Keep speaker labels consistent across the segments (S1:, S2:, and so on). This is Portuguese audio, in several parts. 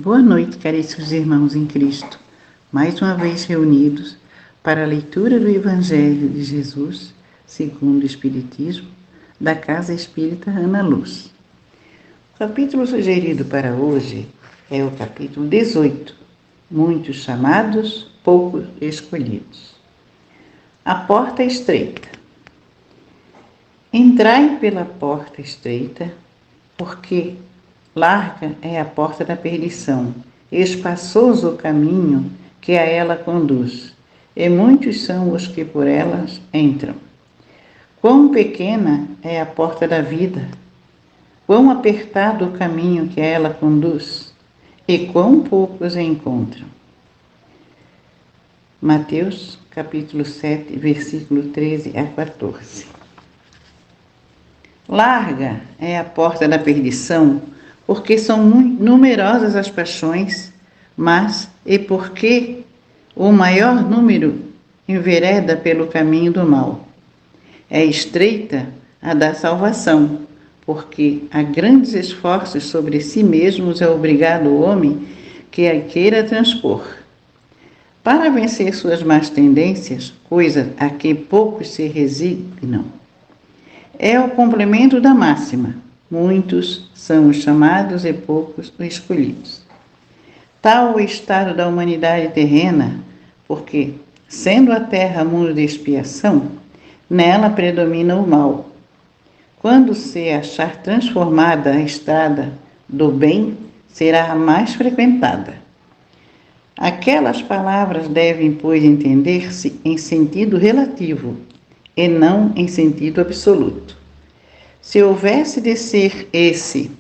S1: Boa noite, caríssimos irmãos em Cristo, mais uma vez reunidos para a leitura do Evangelho de Jesus, segundo o Espiritismo, da Casa Espírita Ana Luz. O capítulo sugerido para hoje é o capítulo 18, Muitos chamados, poucos escolhidos. A porta estreita. Entrai pela porta estreita, porque larga é a porta da perdição, espaçoso o caminho que a ela conduz, e muitos são os que por elas entram. Quão pequena é a porta da vida, quão apertado o caminho que a ela conduz, e quão poucos a encontram. Mateus, capítulo 7, versículo 13 a 14. Larga é a porta da perdição, porque são muito numerosas as paixões, mas e porque o maior número envereda pelo caminho do mal. É estreita a da salvação, porque a grandes esforços sobre si mesmos é obrigado o homem que a queira transpor. Para vencer suas más tendências, coisa a que poucos se resignam, é o complemento da máxima: muitos são os chamados e poucos os escolhidos. Tal o estado da humanidade terrena, porque, sendo a terra mundo de expiação, nela predomina o mal. Quando se achar transformada a estrada do bem, será a mais frequentada. Aquelas palavras devem, pois, entender-se em sentido relativo e não em sentido absoluto. Se houvesse de ser esse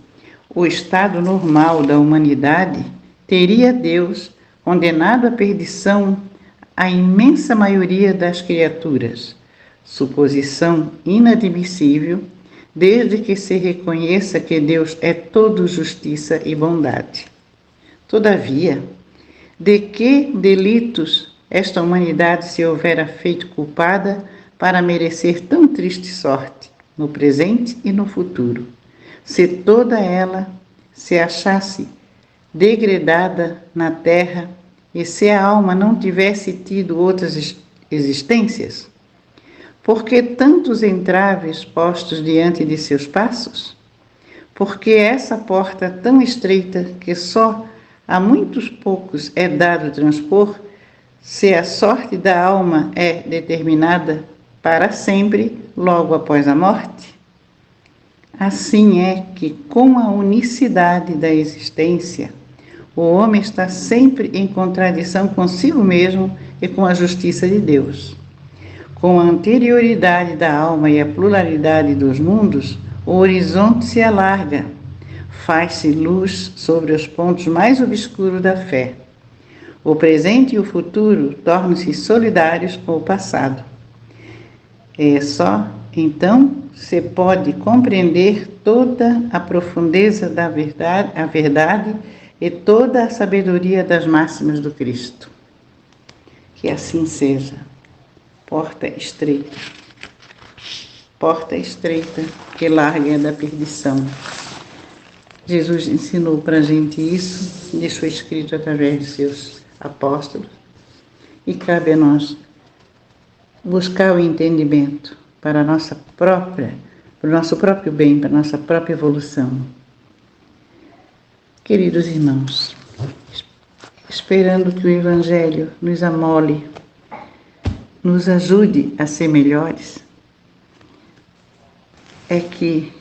S1: o estado normal da humanidade, teria Deus condenado à perdição a imensa maioria das criaturas, suposição inadmissível, desde que se reconheça que Deus é todo justiça e bondade. Todavia, de que delitos esta humanidade se houvera feito culpada para merecer tão triste sorte, no presente e no futuro, se toda ela se achasse degradada na terra e se a alma não tivesse tido outras existências? Por que tantos entraves postos diante de seus passos? Por que essa porta tão estreita que só a muitos poucos é dado transpor, se a sorte da alma é determinada para sempre, logo após a morte? Assim é que, com a unicidade da existência, o homem está sempre em contradição consigo mesmo e com a justiça de Deus. Com a anterioridade da alma e a pluralidade dos mundos, o horizonte se alarga, faz-se luz sobre os pontos mais obscuros da fé. O presente e o futuro tornam-se solidários com o passado. É só então se pode compreender toda a profundeza da verdade, a verdade e toda a sabedoria das máximas do Cristo. Que assim seja. Porta estreita, que larga é da perdição. Jesus ensinou para a gente isso, deixou escrito através de seus apóstolos, e cabe a nós buscar o entendimento para o nosso próprio bem, para a nossa própria evolução. Queridos irmãos, esperando que o Evangelho nos amole, nos ajude a ser melhores, é que,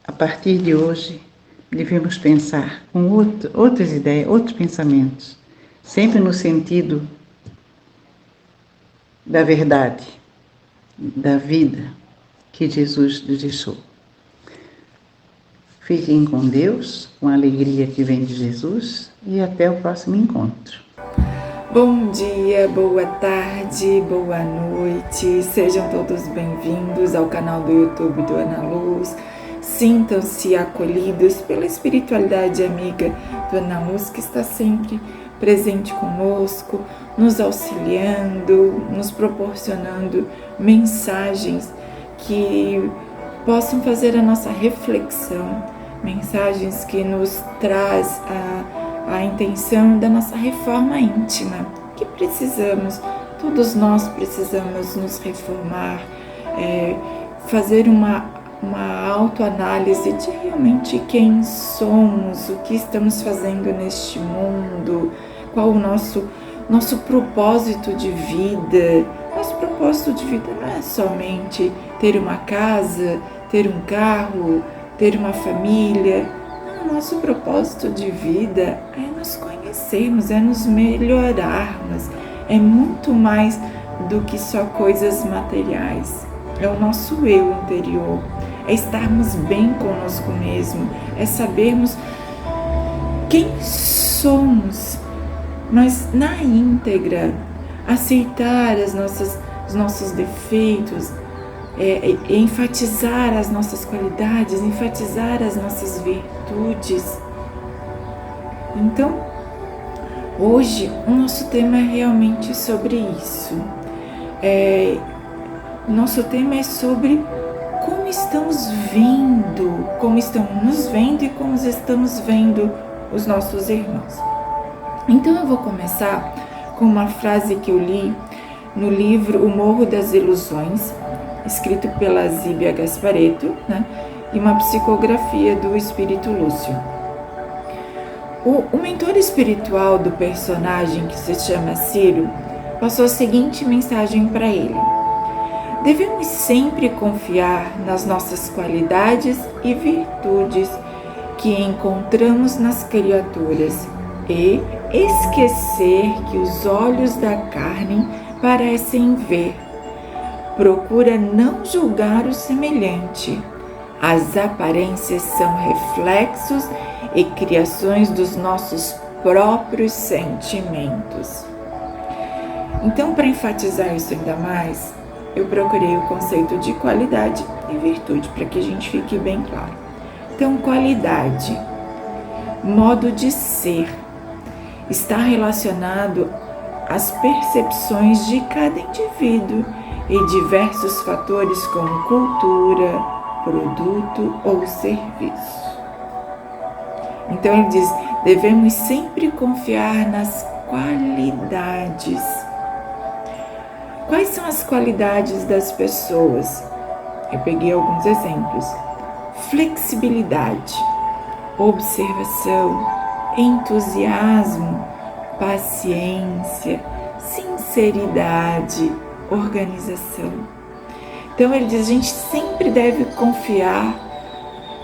S1: a partir de hoje, devemos pensar com outras ideias, outros pensamentos, sempre no sentido da verdade, da vida que Jesus nos deixou. Fiquem com Deus, com a alegria que vem de Jesus, e até o próximo encontro.
S2: Bom dia, boa tarde, boa noite, sejam todos bem-vindos ao canal do YouTube do Ana Luz. Sintam-se acolhidos pela espiritualidade amiga do Ana Luz, que está sempre presente conosco, nos auxiliando, nos proporcionando mensagens que possam fazer a nossa reflexão, mensagens que nos traz a a intenção da nossa reforma íntima, que precisamos, todos nós precisamos nos reformar, fazer uma autoanálise de realmente quem somos, o que estamos fazendo neste mundo, qual o nosso propósito de vida. Nosso propósito de vida não é somente ter uma casa, ter um carro, ter uma família. Não, nosso propósito de vida é nos conhecermos, é nos melhorarmos, é muito mais do que só coisas materiais. É o nosso eu interior, é estarmos bem conosco mesmo, é sabermos quem somos, mas na íntegra, aceitar os nossos defeitos, enfatizar as nossas qualidades, enfatizar as nossas virtudes. Então, hoje o nosso tema é realmente sobre isso. Nosso tema é sobre como estamos vendo, como estamos nos vendo e como estamos vendo os nossos irmãos. Então eu vou começar com uma frase que eu li no livro O Morro das Ilusões, escrito pela Zíbia Gasparetto, né, e uma psicografia do Espírito Lúcio. O mentor espiritual do personagem, que se chama Ciro, passou a seguinte mensagem para ele: devemos sempre confiar nas nossas qualidades e virtudes que encontramos nas criaturas e esquecer que os olhos da carne parecem ver. Procura não julgar o semelhante. As aparências são reflexos e criações dos nossos próprios sentimentos. Então, para enfatizar isso ainda mais, eu procurei o conceito de qualidade e virtude, para que a gente fique bem claro. Então, qualidade, modo de ser, está relacionado às percepções de cada indivíduo e diversos fatores como cultura, produto ou serviço. Então ele diz, devemos sempre confiar nas qualidades. Quais são as qualidades das pessoas? Eu peguei alguns exemplos. Flexibilidade, observação, entusiasmo, paciência, sinceridade, organização. Então ele diz, a gente sempre deve confiar,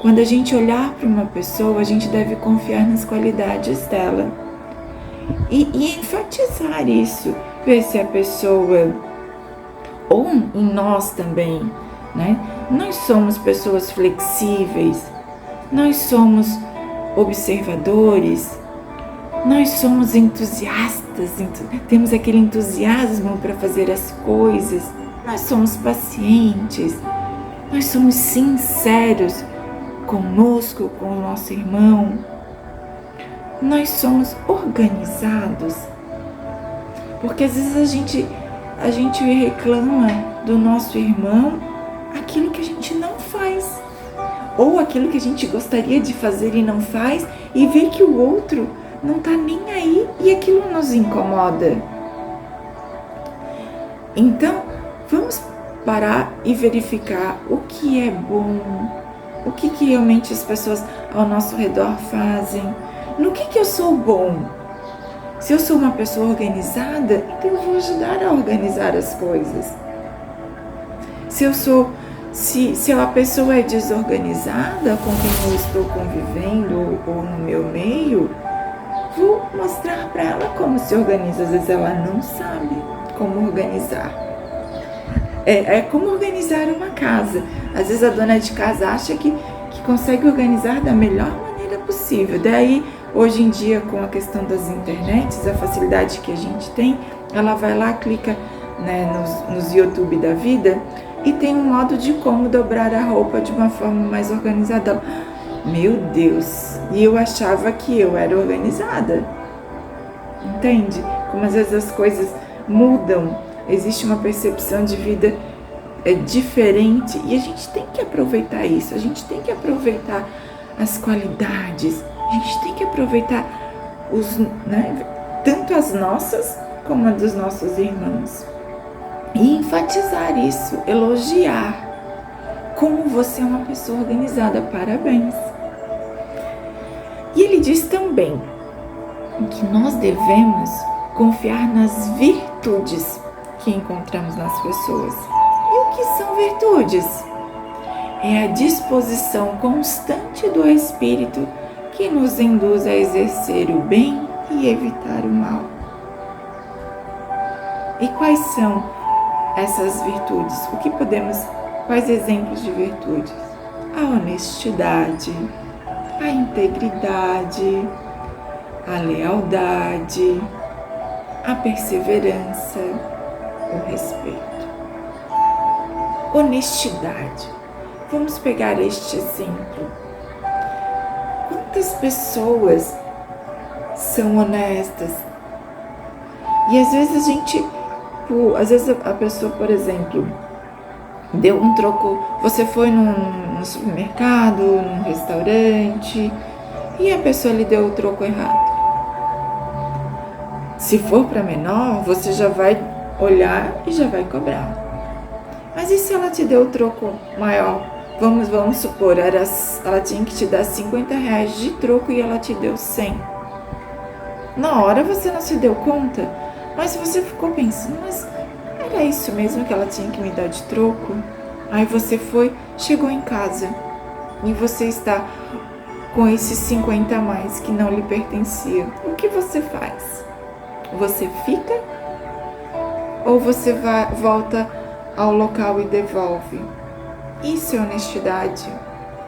S2: quando a gente olhar para uma pessoa, a gente deve confiar nas qualidades dela e enfatizar isso, ver se a pessoa, ou em nós também, né? Nós somos pessoas flexíveis, nós somos observadores, nós somos entusiastas, temos aquele entusiasmo para fazer as coisas, nós somos pacientes, nós somos sinceros conosco, com o nosso irmão, nós somos organizados, porque às vezes a gente reclama do nosso irmão aquilo que a gente não faz, ou aquilo que a gente gostaria de fazer e não faz, e vê que o outro não está nem aí e aquilo nos incomoda. Então, vamos parar e verificar o que é bom, o que realmente as pessoas ao nosso redor fazem, no que eu sou bom. Se eu sou uma pessoa organizada, então eu vou ajudar a organizar as coisas. Se a pessoa é desorganizada com quem eu estou convivendo ou no meu meio, vou mostrar para ela como se organiza. Às vezes ela não sabe como organizar. É como organizar uma casa. Às vezes a dona de casa acha que consegue organizar da melhor maneira possível. Daí, hoje em dia, com a questão das internets, a facilidade que a gente tem, ela vai lá, clica, né, nos YouTube da vida e tem um modo de como dobrar a roupa de uma forma mais organizada. Meu Deus! E eu achava que eu era organizada. Entende? Como às vezes as coisas mudam, existe uma percepção de vida diferente e a gente tem que aproveitar isso, a gente tem que aproveitar as qualidades, a gente tem que aproveitar tanto as nossas como as dos nossos irmãos. E enfatizar isso, elogiar como você é uma pessoa organizada, parabéns. E ele diz também que nós devemos confiar nas virtudes que encontramos nas pessoas. E o que são virtudes? É a disposição constante do Espírito que nos induz a exercer o bem e evitar o mal. E quais são essas virtudes? Quais exemplos de virtudes? A honestidade, a integridade, a lealdade, a perseverança, o respeito. Honestidade. Vamos pegar este exemplo. Quantas pessoas são honestas? E às vezes a pessoa, por exemplo, deu um troco, você foi num supermercado, num restaurante, e a pessoa lhe deu o troco errado. Se for para menor, você já vai olhar e já vai cobrar. Mas e se ela te deu o troco maior? Vamos supor, ela tinha que te dar R$50 de troco e ela te deu 100. Na hora você não se deu conta, mas você ficou pensando, mas era isso mesmo que ela tinha que me dar de troco? Aí você chegou em casa e você está com esses 50 a mais que não lhe pertenciam. O que você faz? Você fica ou você volta ao local e devolve? Isso é honestidade.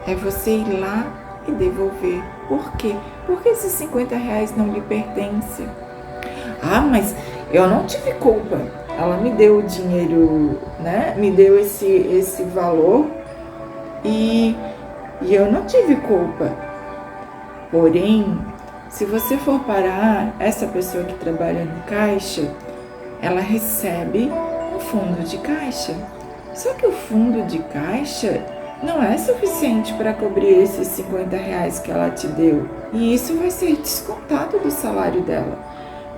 S2: É você ir lá e devolver. Por quê? Porque esses R$50 não lhe pertencem. Ah, mas eu não tive culpa. Ela me deu o dinheiro, né? Me deu esse valor e eu não tive culpa. Porém, se você for parar, essa pessoa que trabalha no caixa, ela recebe um fundo de caixa. Só que o fundo de caixa não é suficiente para cobrir esses R$50 que ela te deu. E isso vai ser descontado do salário dela.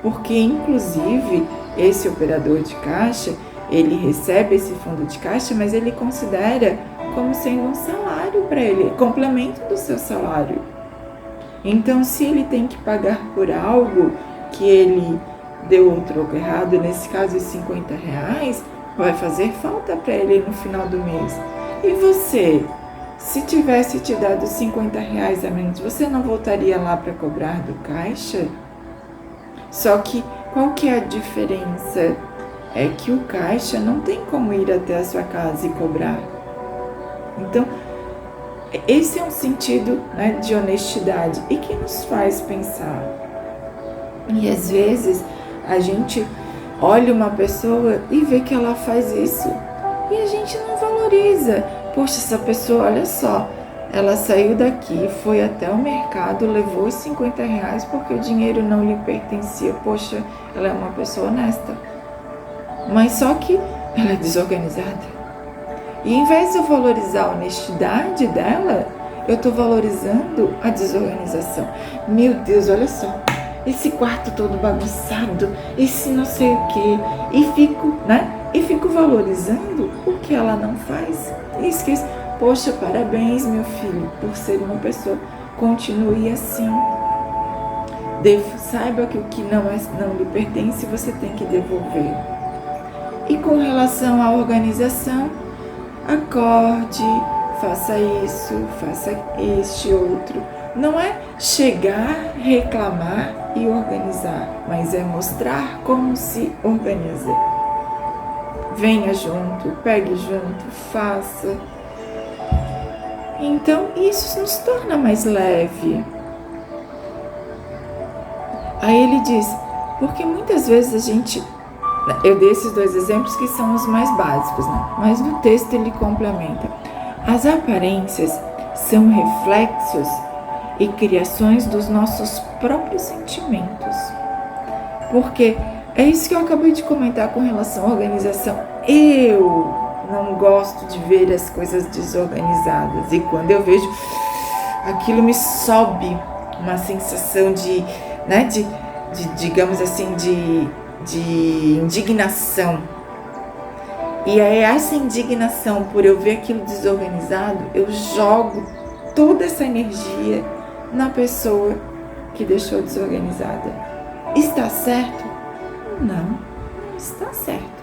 S2: Porque, inclusive, esse operador de caixa, ele recebe esse fundo de caixa, mas ele considera como sendo um salário para ele, complemento do seu salário. Então, se ele tem que pagar por algo que ele deu um troco errado, nesse caso os R$50, vai fazer falta para ele no final do mês. E você, se tivesse te dado R$50 a menos, você não voltaria lá para cobrar do caixa? Só que qual que é a diferença? É que o caixa não tem como ir até a sua casa e cobrar. Então, esse é um sentido, né, de honestidade e que nos faz pensar. E às vezes a gente olha uma pessoa e vê que ela faz isso e a gente não valoriza. Poxa, essa pessoa, olha só, ela saiu daqui, foi até o mercado, levou os R$50 porque o dinheiro não lhe pertencia. Poxa, ela é uma pessoa honesta. Mas só que ela é desorganizada. E em vez de eu valorizar a honestidade dela, eu estou valorizando a desorganização. Meu Deus, olha só, esse quarto todo bagunçado, esse não sei o quê. E fico valorizando o que ela não faz. E esqueço, poxa, parabéns, meu filho, por ser uma pessoa. Continue assim. Saiba que o que não lhe pertence, você tem que devolver. E com relação à organização, acorde, faça isso, faça este outro. Não é chegar, reclamar e organizar, mas é mostrar como se organiza. Venha junto, pegue junto, faça. Então, isso nos torna mais leve. Aí ele diz, porque muitas vezes eu dei esses dois exemplos que são os mais básicos, né? Mas no texto ele complementa. As aparências são reflexos e criações dos nossos próprios sentimentos. Porque é isso que eu acabei de comentar com relação à organização. Eu não gosto de ver as coisas desorganizadas. E quando eu vejo, aquilo me sobe uma sensação de né, digamos assim, de indignação. E é essa indignação por eu ver aquilo desorganizado, eu jogo toda essa energia na pessoa que deixou desorganizada. Está certo? Não, está certo.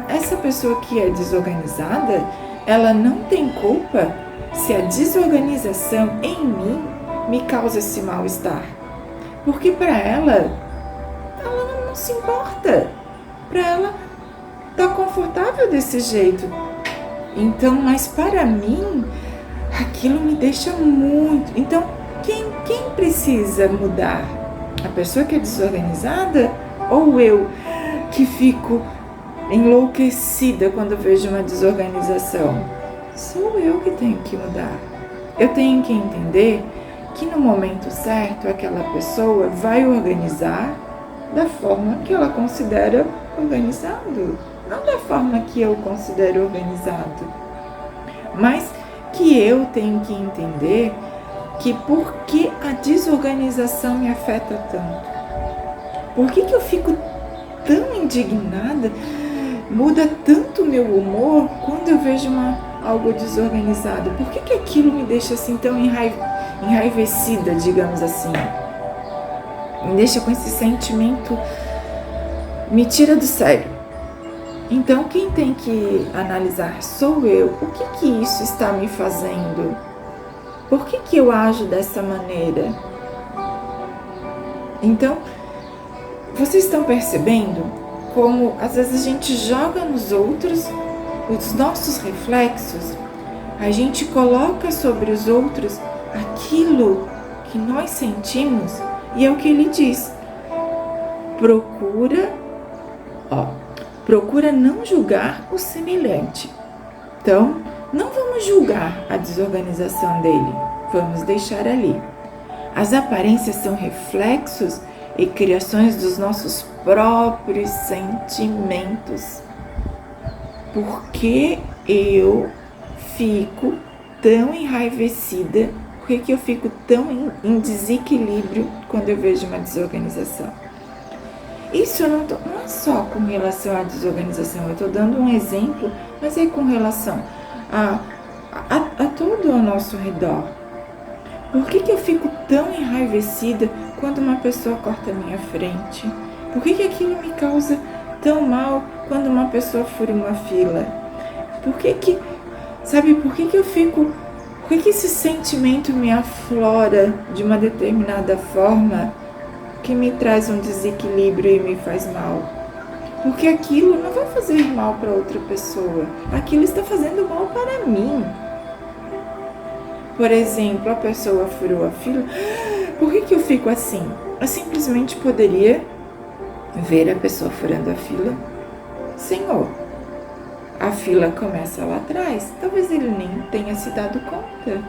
S2: Essa pessoa que é desorganizada, ela não tem culpa se a desorganização em mim me causa esse mal-estar. Porque para ela não se importa. Para ela tá confortável desse jeito. Então, mas para mim, aquilo me deixa muito. Então, quem precisa mudar? A pessoa que é desorganizada ou eu que fico enlouquecida quando vejo uma desorganização? Sou eu que tenho que mudar. Eu tenho que entender que no momento certo aquela pessoa vai organizar da forma que ela considera organizado, não da forma que eu considero organizado, mas que eu tenho que entender que por que a desorganização me afeta tanto? Por que eu fico tão indignada, muda tanto o meu humor quando eu vejo algo desorganizado? Por que aquilo me deixa assim tão enraivecida, digamos assim? Me deixa com esse sentimento, me tira do sério. Então quem tem que analisar sou eu. O que isso está me fazendo? Por que eu ajo dessa maneira? Então, vocês estão percebendo como às vezes a gente joga nos outros os nossos reflexos, a gente coloca sobre os outros aquilo que nós sentimos, e é o que ele diz. Procura não julgar o semelhante. Então, não vamos julgar a desorganização dele, vamos deixar ali. As aparências são reflexos e criações dos nossos próprios sentimentos. Por que eu fico tão enraivecida? Por que eu fico tão em desequilíbrio quando eu vejo uma desorganização? Isso não é só com relação à desorganização, eu estou dando um exemplo, mas é com relação a todo ao nosso redor. Por que eu fico tão enraivecida quando uma pessoa corta a minha frente? Por que aquilo me causa tão mal quando uma pessoa fura uma fila? Por que eu fico... Por que esse sentimento me aflora de uma determinada forma que me traz um desequilíbrio e me faz mal? Porque aquilo não vai fazer mal para outra pessoa. Aquilo está fazendo mal para mim. Por exemplo, a pessoa furou a fila. Por que eu fico assim? Eu simplesmente poderia ver a pessoa furando a fila. Senhor, a fila começa lá atrás. Talvez ele nem tenha se dado conta.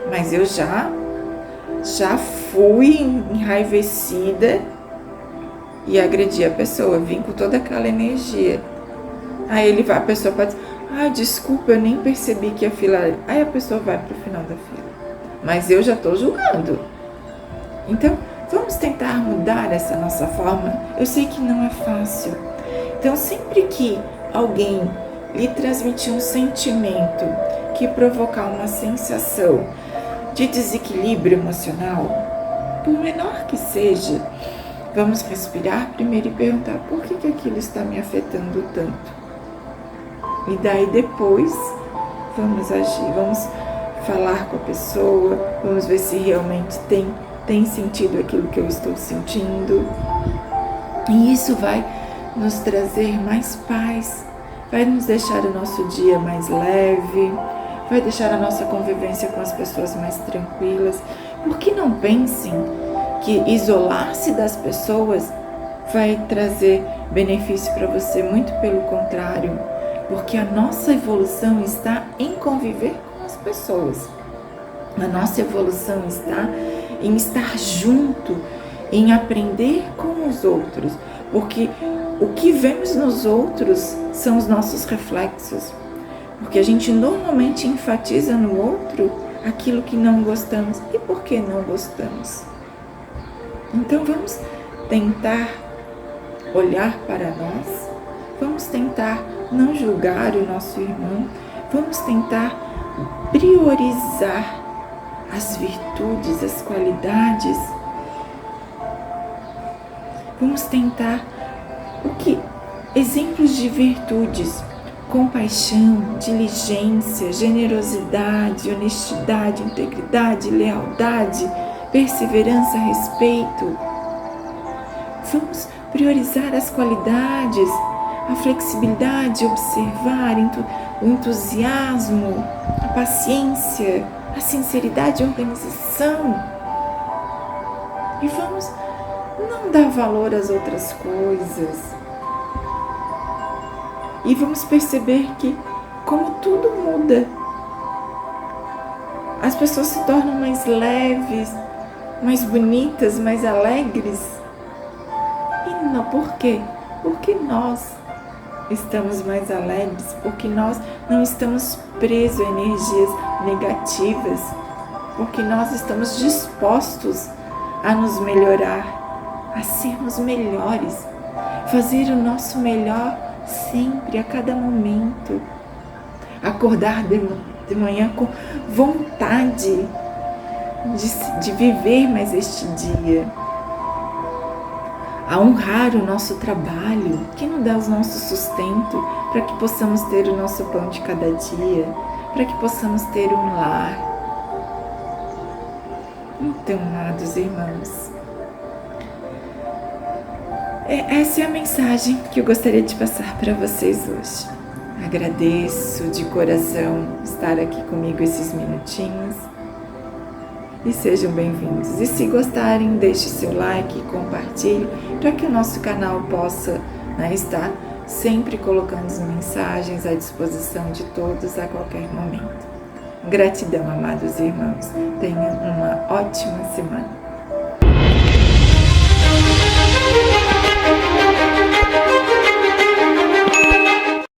S2: Mas eu já fui enraivecida e agredi a pessoa. Vim com toda aquela energia. Aí a pessoa pode dizer, desculpa, eu nem percebi que a fila... Aí a pessoa vai para o final da fila. Mas eu já estou julgando. Então, vamos tentar mudar essa nossa forma. Eu sei que não é fácil. Então, sempre que alguém lhe transmitir um sentimento que provocar uma sensação de desequilíbrio emocional, por menor que seja, vamos respirar primeiro e perguntar por que aquilo está me afetando tanto. E daí depois vamos agir, vamos falar com a pessoa, vamos ver se realmente tem sentido aquilo que eu estou sentindo. E isso vai nos trazer mais paz, vai nos deixar o nosso dia mais leve, vai deixar a nossa convivência com as pessoas mais tranquilas. Porque não pensem que isolar-se das pessoas vai trazer benefício para você, muito pelo contrário. Porque a nossa evolução está em conviver com as pessoas. A nossa evolução está em estar junto, em aprender com os outros. Porque o que vemos nos outros são os nossos reflexos. Porque a gente normalmente enfatiza no outro aquilo que não gostamos. E por que não gostamos? Então vamos tentar olhar para nós, vamos tentar não julgar o nosso irmão, vamos tentar priorizar as virtudes, as qualidades. Vamos tentar exemplos de virtudes: compaixão, diligência, generosidade, honestidade, integridade, lealdade, perseverança, respeito. Vamos priorizar as qualidades, a flexibilidade, observar, o entusiasmo, a paciência, a sinceridade, a organização. E vamos não dar valor às outras coisas. E vamos perceber que, como tudo muda, as pessoas se tornam mais leves, mais bonitas, mais alegres. E não, por quê? Porque nós estamos mais alegres, porque nós não estamos presos a energias negativas, porque nós estamos dispostos a nos melhorar, a sermos melhores, fazer o nosso melhor sempre, a cada momento, acordar de manhã com vontade de viver mais este dia, a honrar o nosso trabalho, que nos dá o nosso sustento, para que possamos ter o nosso pão de cada dia, para que possamos ter um lar. Então, amados irmãos, essa é a mensagem que eu gostaria de passar para vocês hoje. Agradeço de coração estar aqui comigo esses minutinhos. E sejam bem-vindos. E se gostarem, deixe seu like e compartilhe para que o nosso canal possa estar sempre colocando as mensagens à disposição de todos a qualquer momento. Gratidão, amados irmãos. Tenham uma ótima semana.